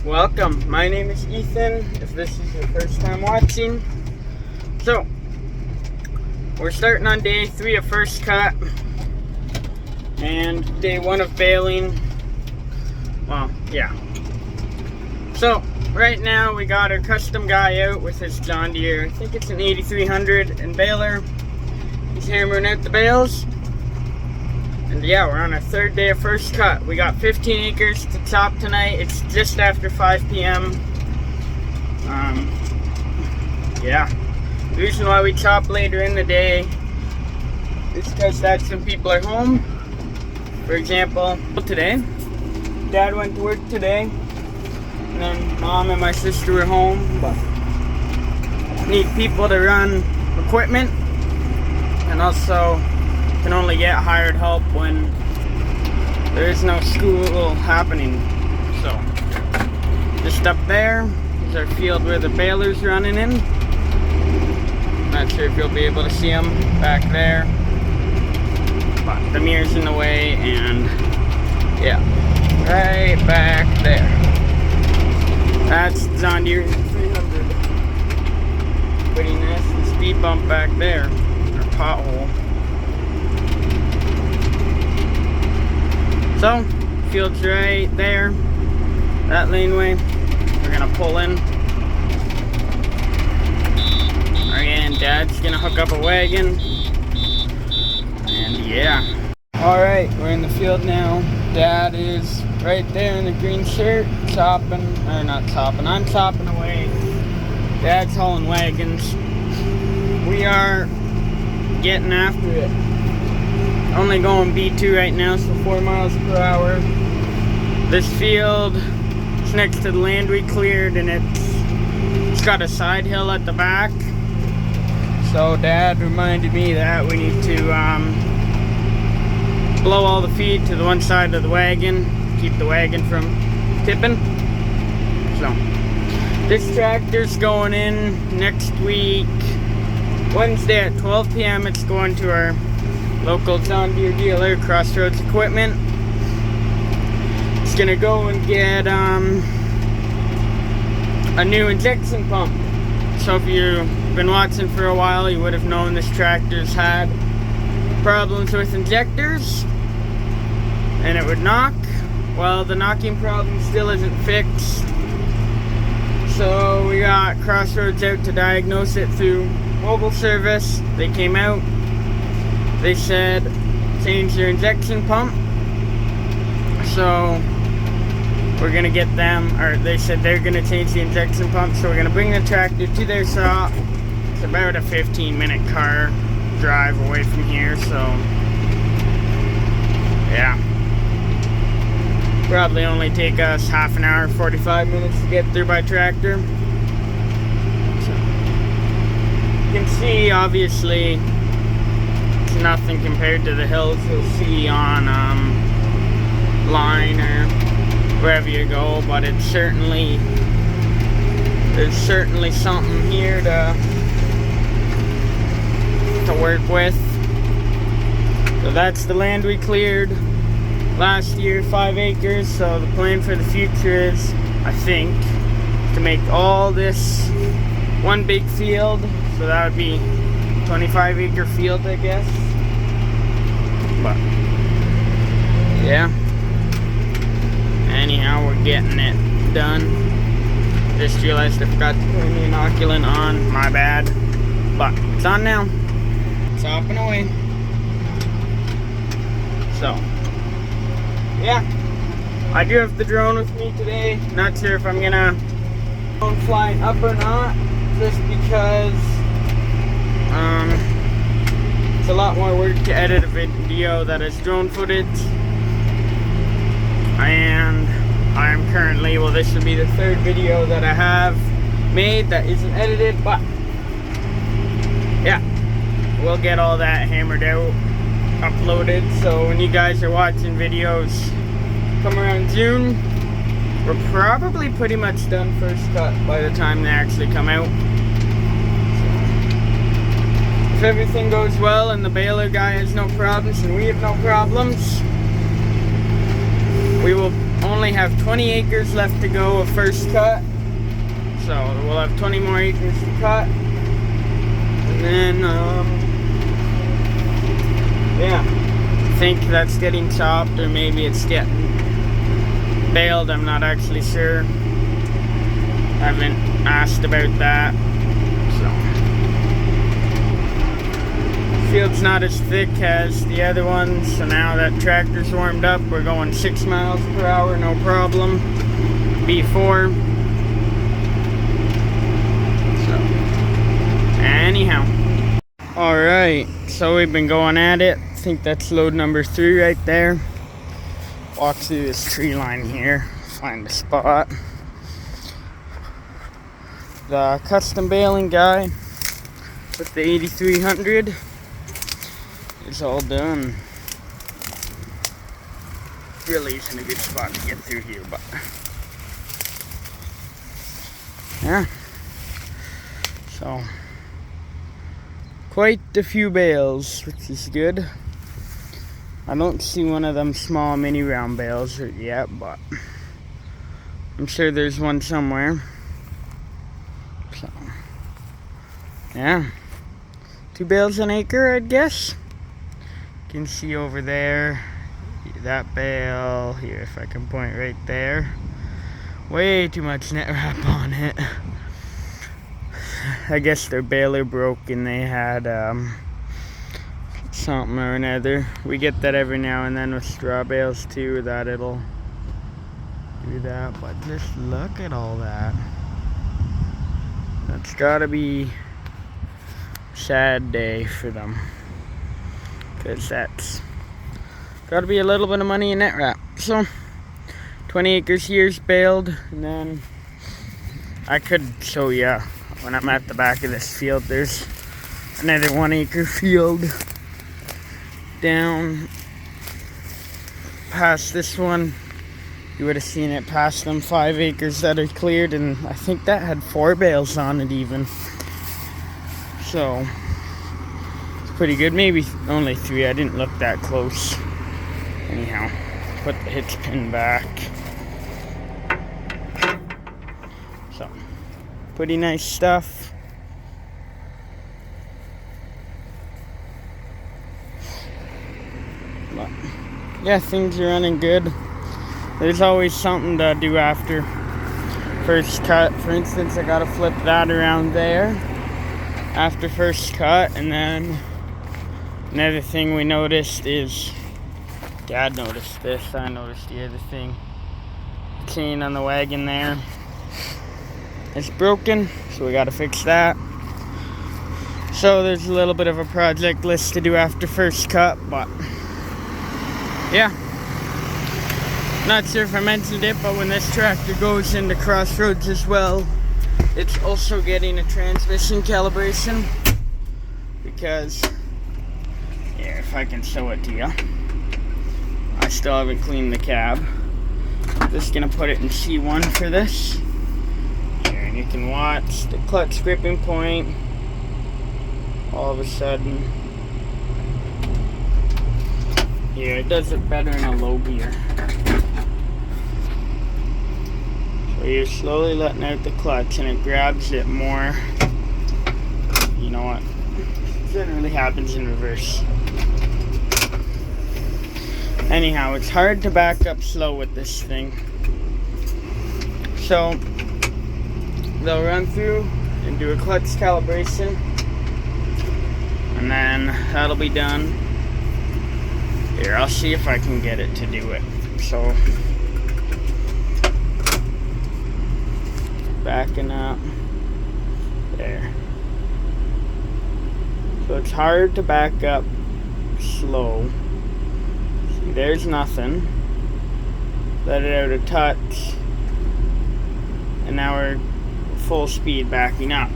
Welcome, my name is Ethan, if this is your first time watching. So, we're starting on day 3 of first cut, and day 1 of baling. Well, yeah. So, right now we got our custom guy out with his John Deere, I think it's an 8300 and baler. He's hammering out the bales. And yeah, we're on our 3rd day of first cut. We got 15 acres to chop tonight. It's just after 5 p.m. Yeah. The reason why we chop later in the day is because that's when people are home. For example, today, Dad went to work today, and then Mom and my sister were home, but need people to run equipment, and also can only get hired help when there is no school happening. So, just up there is our field where the baler's running in. Not sure if you'll be able to see them back there, but the mirror's in the way, and yeah, right back there. That's John Deere 300. Pretty nasty speed bump back there, or pothole. So, field's right there, that laneway. We're gonna pull in. Again, Dad's gonna hook up a wagon. And yeah. Alright, we're in the field now. Dad is right there in the green shirt, chopping, or not chopping, I'm chopping away. Dad's hauling wagons. We are getting after it. Only going B2 right now, so 4 miles per hour. This field is next to the land we cleared, and it's got a side hill at the back. So Dad reminded me that we need to blow all the feed to the one side of the wagon, keep the wagon from tipping. So this tractor's going in next week, Wednesday at 12 p.m. It's going to our local John Deere dealer, Crossroads Equipment. It's gonna go and get a new injection pump. So if you've been watching for a while, you would have known this tractor's had problems with injectors, and it would knock. Well, the knocking problem still isn't fixed. So we got Crossroads out to diagnose it through mobile service. They came out. They said change your injection pump, so we're gonna get them, or they said they're gonna change the injection pump, so we're gonna bring the tractor to their shop. It's about a 15-minute car drive away from here, so yeah, probably only take us half an hour, 45 minutes to get through by tractor. So, you can see, obviously, nothing compared to the hills you'll see on line or wherever you go, but it's certainly, there's certainly something here to work with. So that's the land we cleared last year, 5 acres. So the plan for the future is, I think, to make all this one big field. So that would be 25-acre field, I guess. But yeah, anyhow, we're getting it done. Just realized I forgot to turn the inoculant on, my bad, but it's on now. It's hopping away. So yeah, I do have the drone with me today. Not sure if I'm gonna drone flying up or not, just because it's a lot more work to edit a video that is drone footage, and I'm currently, well, this would be the 3rd video that I have made that isn't edited, but yeah, we'll get all that hammered out, uploaded. So when you guys are watching videos come around June, we're probably pretty much done first cut by the time they actually come out. If everything goes well and the baler guy has no problems and we have no problems, we will only have 20 acres left to go of first cut. So we'll have 20 more acres to cut. And then, yeah. I think that's getting chopped, or maybe it's getting baled. I'm not actually sure. Haven't asked about that. Field's not as thick as the other ones, so now that tractor's warmed up, we're going 6 miles per hour, no problem. B4. So, anyhow. Alright, so we've been going at it. I think that's load number 3 right there. Walk through this tree line here, find a spot. The custom baling guy with the 8300 is all done. Really isn't a good spot to get through here, but yeah. So quite a few bales, which is good. I don't see one of them small mini round bales yet, but I'm sure there's one somewhere. So yeah, 2 bales an acre, I'd guess. You can see over there, that bale here, if I can point right there. Way too much net wrap on it. I guess their baler broke and they had something or another. We get that every now and then with straw bales too, that it'll do that. But just look at all that. That's gotta be a sad day for them, because that's gotta be a little bit of money in net wrap. So 20 acres here's baled, and then I could show you when I'm at the back of this field. There's another 1 acre field down past this one. You would have seen it past them 5 acres that are cleared, and I think that had 4 bales on it even. So it's pretty good. Maybe only 3. I didn't look that close. Anyhow, put the hitch pin back. So pretty nice stuff. But yeah, things are running good. There's always something to do after first cut. For instance, I gotta flip that around there after first cut. And then another thing we noticed is, Dad noticed this, I noticed the other thing. The chain on the wagon there, it's broken, so we gotta fix that. So there's a little bit of a project list to do after first cut, but yeah. Not sure if I mentioned it, but when this tractor goes into crossroads as well, it's also getting a transmission calibration, because, yeah, if I can show it to you, I still haven't cleaned the cab. Just gonna put it in C1 for this. Here, and you can watch the clutch gripping point. All of a sudden, here, it does it better in a low gear. So you're slowly letting out the clutch and it grabs it more. You know what? It generally happens in reverse. Anyhow, it's hard to back up slow with this thing. So they'll run through and do a clutch calibration, and then that'll be done. Here, I'll see if I can get it to do it. So backing up there. So it's hard to back up slow. See, there's nothing. Let it out a touch, and now we're full speed backing up.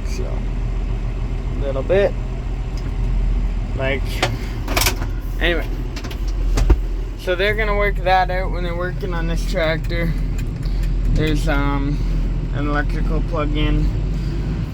So a little bit, like, anyway. So they're gonna work that out when they're working on this tractor. There's an electrical plug-in.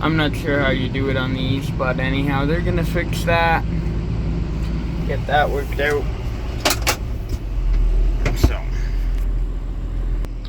I'm not sure how you do it on these, but anyhow, they're gonna fix that, get that worked out. So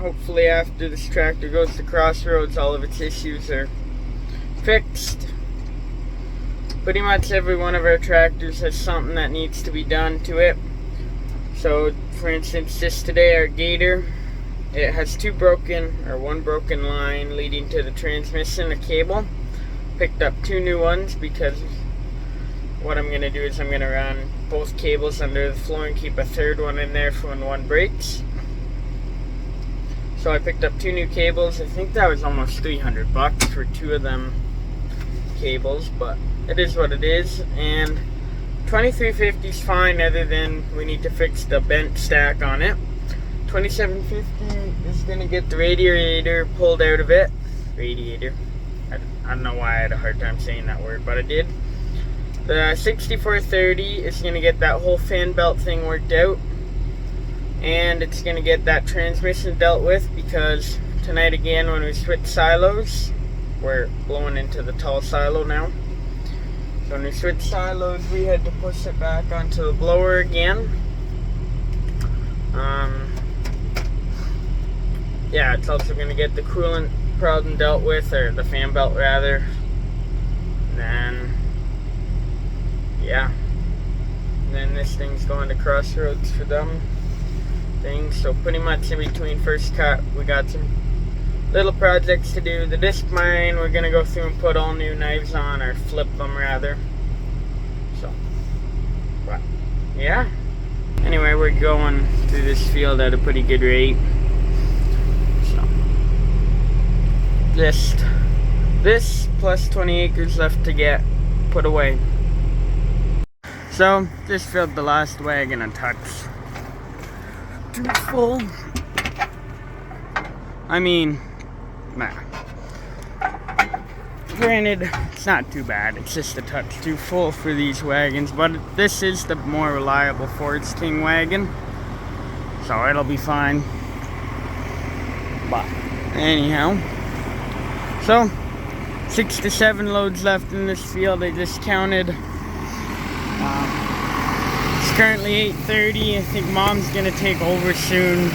hopefully after this tractor goes to Crossroads, all of its issues are fixed. Pretty much every one of our tractors has something that needs to be done to it. So for instance, just today our Gator, it has one broken line leading to the transmission, a cable. Picked up 2 new ones because what I'm going to do is I'm going to run both cables under the floor and keep a third one in there for when one breaks. So I picked up 2 new cables. I think that was almost $300 for 2 of them cables, but it is what it is. And 2350 is fine, other than we need to fix the bent stack on it. 2750 is going to get the radiator pulled out of it. Radiator. I don't know why I had a hard time saying that word, but I did. The 6430 is going to get that whole fan belt thing worked out. And it's going to get that transmission dealt with, because tonight again when we switch silos, we're blowing into the tall silo now. So when we switched silos, we had to push it back onto the blower again. Yeah, it's also going to get the coolant problem dealt with, or the fan belt rather. And then, yeah. And then this thing's going to Crossroads for them things. So pretty much in between first cut, we got some little projects to do. The disc mine, we're going to go through and put all new knives on, or flip them rather. So, but, yeah. Anyway, we're going through this field at a pretty good rate. So, this plus 20 acres left to get put away. So, just filled the last wagon a touch too full. I mean, nah. Granted, it's not too bad. It's just a touch too full for these wagons, but this is the more reliable Ford's King wagon, so it'll be fine. But anyhow, so 6 to 7 loads left in this field. I just counted. It's currently 8:30. I think Mom's gonna take over soon.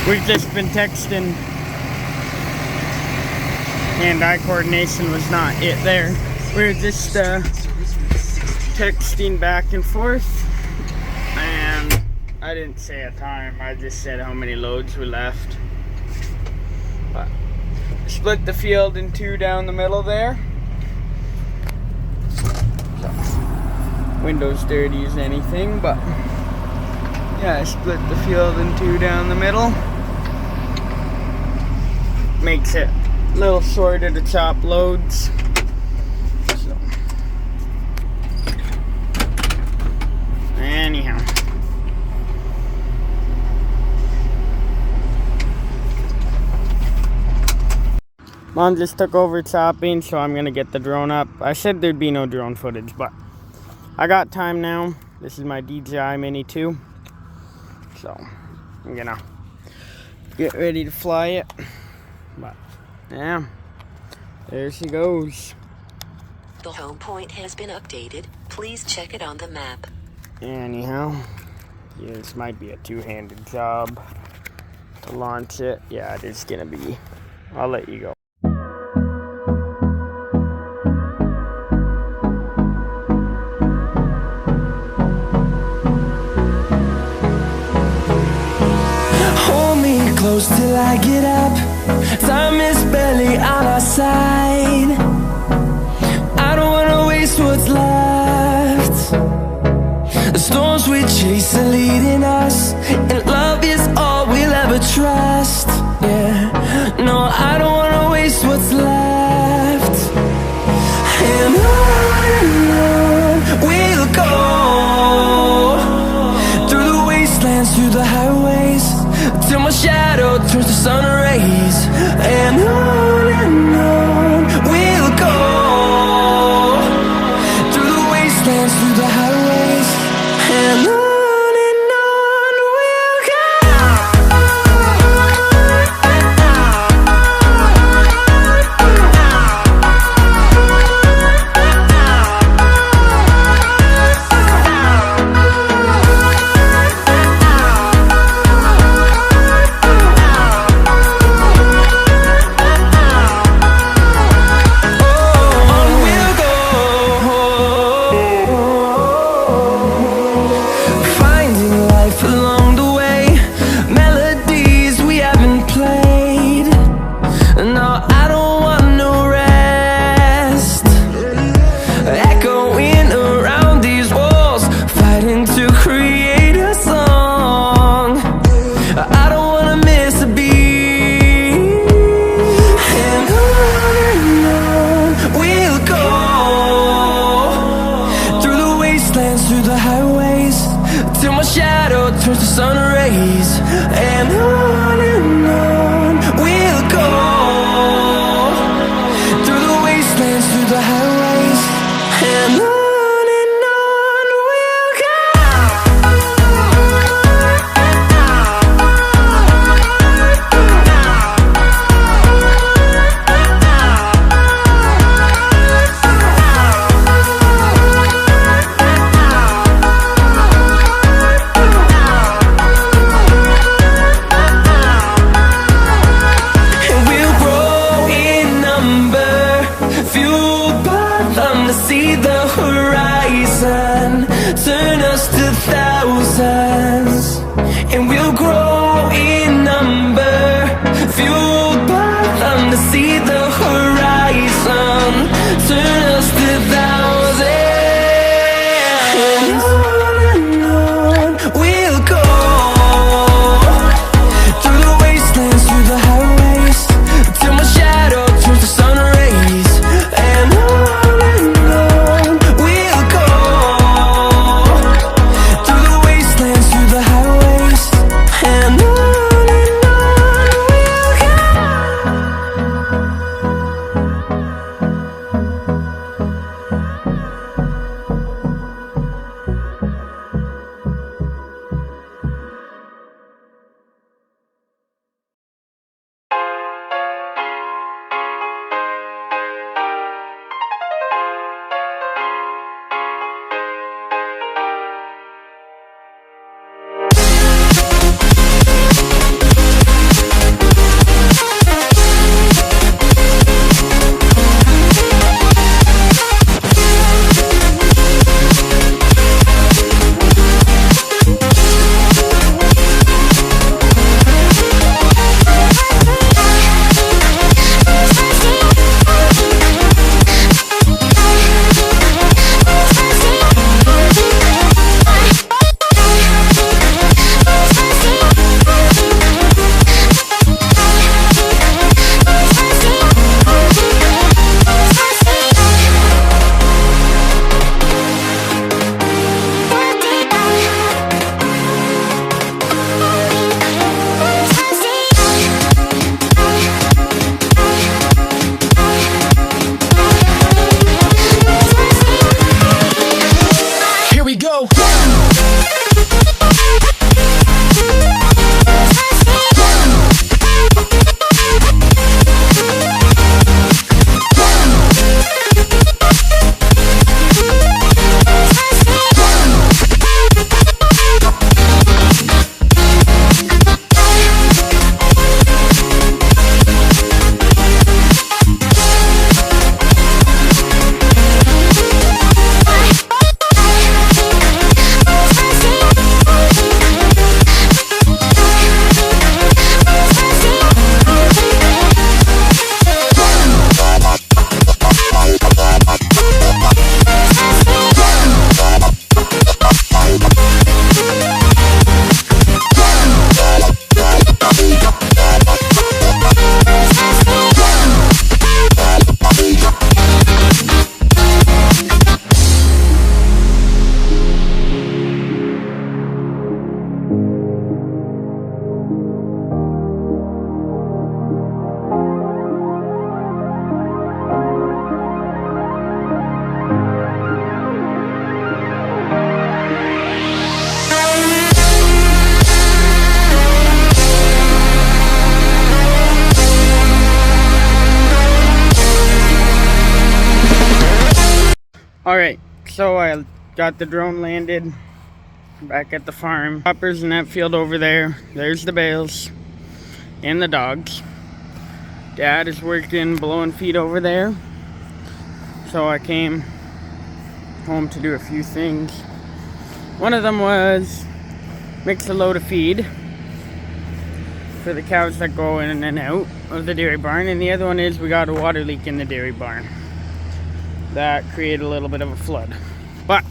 We've just been texting. Hand-eye coordination was not it there. We were just texting back and forth, and I didn't say a time. I just said how many loads were left. But split the field in 2 down the middle there. So, window's dirty as anything, but yeah, I split the field in 2 down the middle. Makes it a little shorter to chop loads. So, anyhow, Mom just took over chopping, so I'm gonna get the drone up. I said there'd be no drone footage, but I got time now. This is my DJI Mini 2, so I'm gonna get ready to fly it. But yeah, there she goes. The home point has been updated. Please check it on the map. Anyhow, yeah, this might be a two-handed job to launch it. Yeah, it is gonna be. I'll let you go. Hold me close till I get up. Time is barely on our side. I don't wanna waste what's left. The storms we chase are leading us, and love is all we'll ever trust. Yeah, no, I don't wanna waste what's left. And on we'll go, through the wastelands, through the highways, till my shadow turns to sun rays. And on we'll go, through the wastelands, through the highways, and on we'll go. Alright, so I got the drone landed back at the farm. Hoppers in that field over there. There's the bales and the dogs. Dad is working blowing feed over there. So I came home to do a few things. One of them was mix a load of feed for the cows that go in and out of the dairy barn, and the other one is we got a water leak in the dairy barn that created a little bit of a flood. But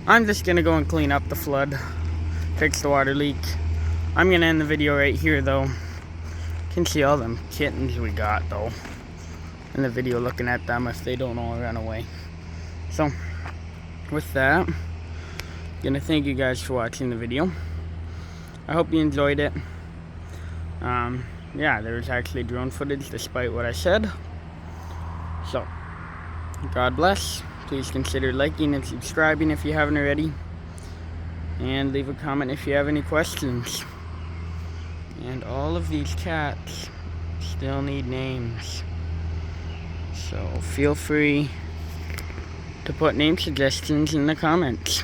I'm just gonna go and clean up the flood, fix the water leak. I'm gonna end the video right here though. You can see all them kittens we got though in the video, looking at them if they don't all run away. So with that, gonna thank you guys for watching the video. I hope you enjoyed it. Yeah, there was actually drone footage despite what I said. So God bless. Please consider liking and subscribing if you haven't already, and leave a comment if you have any questions. And all of these cats still need names, so feel free to put name suggestions in the comments.